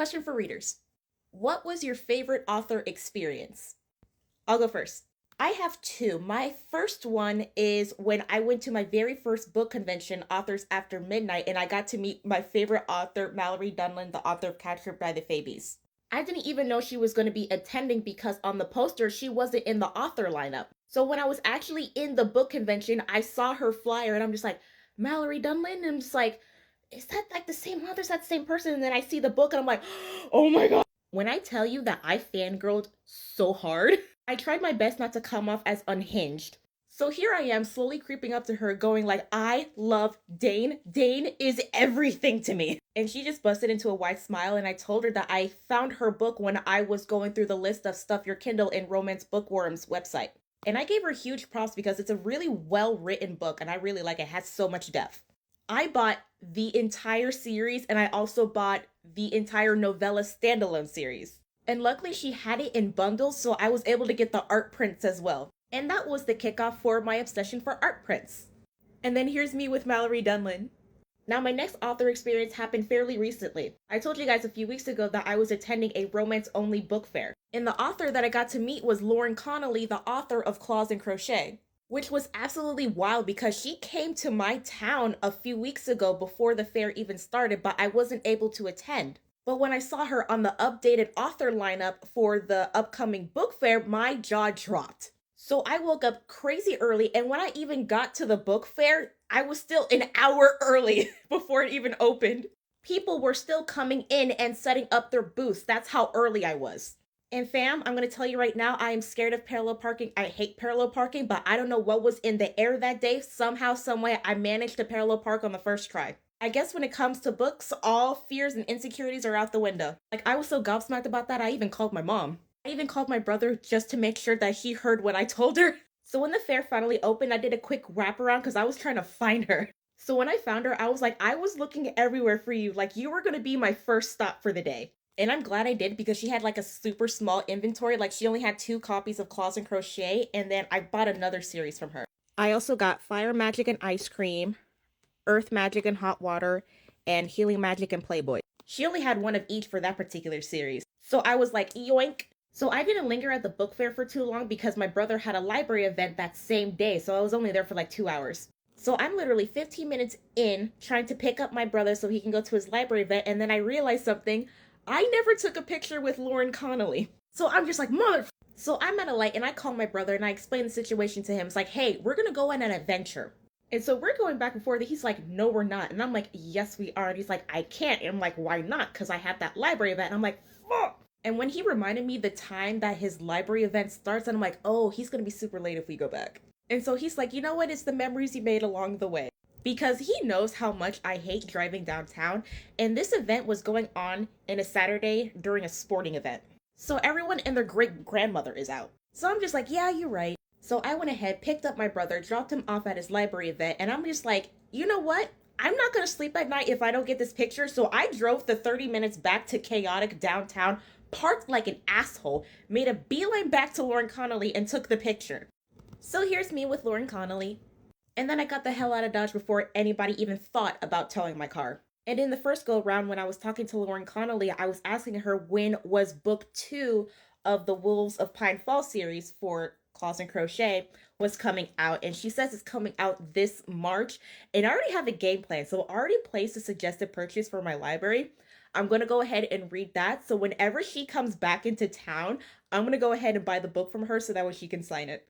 Question for readers. What was your favorite author experience? I'll go first. I have two. My first one is when I went to my very first book convention, Authors After Midnight, and I got to meet my favorite author, Mallory Dunlin, the author of Captured by the Fabies. I didn't even know she was going to be attending because on the poster, she wasn't in the author lineup. So when I was actually in the book convention, I saw her flyer and I'm just like, Mallory Dunlin? And I'm just like, is that like the same author? Is that the same person? And then I see the book and I'm like, oh my God. When I tell you that I fangirled so hard, I tried my best not to come off as unhinged. So here I am slowly creeping up to her going like, I love Dane. Dane is everything to me. And she just busted into a wide smile and I told her that I found her book when I was going through the list of Stuff Your Kindle in Romance Bookworm's website. And I gave her huge props because it's a really well written book and I really like it. It has so much depth. I bought the entire series and I also bought the entire novella standalone series. And luckily she had it in bundles, so I was able to get the art prints as well. And that was the kickoff for my obsession for art prints. And then here's me with Mallory Dunlin. Now my next author experience happened fairly recently. I told you guys a few weeks ago that I was attending a romance-only book fair. And the author that I got to meet was Lauren Connolly, the author of Claws and Crochet. Which was absolutely wild because she came to my town a few weeks ago before the fair even started, but I wasn't able to attend. But when I saw her on the updated author lineup for the upcoming book fair, my jaw dropped. So I woke up crazy early, and when I even got to the book fair, I was still an hour early before it even opened. People were still coming in and setting up their booths. That's how early I was. And fam, I'm going to tell you right now, I am scared of parallel parking. I hate parallel parking, but I don't know what was in the air that day. Somehow, someway, I managed to parallel park on the first try. I guess when it comes to books, all fears and insecurities are out the window. Like, I was so gobsmacked about that, I even called my mom. I even called my brother just to make sure that he heard what I told her. So when the fair finally opened, I did a quick wraparound because I was trying to find her. So when I found her, I was like, I was looking everywhere for you. Like, you were going to be my first stop for the day. And I'm glad I did because she had like a super small inventory. Like she only had 2 copies of Claws and Crochet. And then I bought another series from her. I also got Fire Magic and Ice Cream, Earth Magic and Hot Water, and Healing Magic and Playboy. She only had one of each for that particular series. So I was like, yoink. So I didn't linger at the book fair for too long because my brother had a library event that same day. So I was only there for like 2 hours. So I'm literally 15 minutes in trying to pick up my brother so he can go to his library event. And then I realized something. I never took a picture with Lauren Connolly. So I'm just like, mother. So I'm at a light and I call my brother and I explain the situation to him. It's like, hey, we're going to go on an adventure. And so we're going back and forth. He's like, no, we're not. And I'm like, yes, we are. And he's like, I can't. And I'm like, why not? Because I have that library event. And I'm like, fuck. And when he reminded me the time that his library event starts, and I'm like, oh, he's going to be super late if we go back. And so he's like, you know what? It's the memories you made along the way. Because he knows how much I hate driving downtown, and this event was going on in a Saturday during a sporting event. So everyone and their great-grandmother is out. So I'm just like, yeah, you're right. So I went ahead, picked up my brother, dropped him off at his library event, and I'm just like, you know what? I'm not going to sleep at night if I don't get this picture, so I drove the 30 minutes back to chaotic downtown, parked like an asshole, made a beeline back to Lauren Connolly, and took the picture. So here's me with Lauren Connolly. And then I got the hell out of Dodge before anybody even thought about towing my car. And in the first go round, when I was talking to Lauren Connolly, I was asking her when was book 2 of the Wolves of Pine Fall series for Claws and Crochet was coming out. And she says it's coming out this March. And I already have a game plan. So I already placed a suggested purchase for my library. I'm going to go ahead and read that. So whenever she comes back into town, I'm going to go ahead and buy the book from her so that way she can sign it.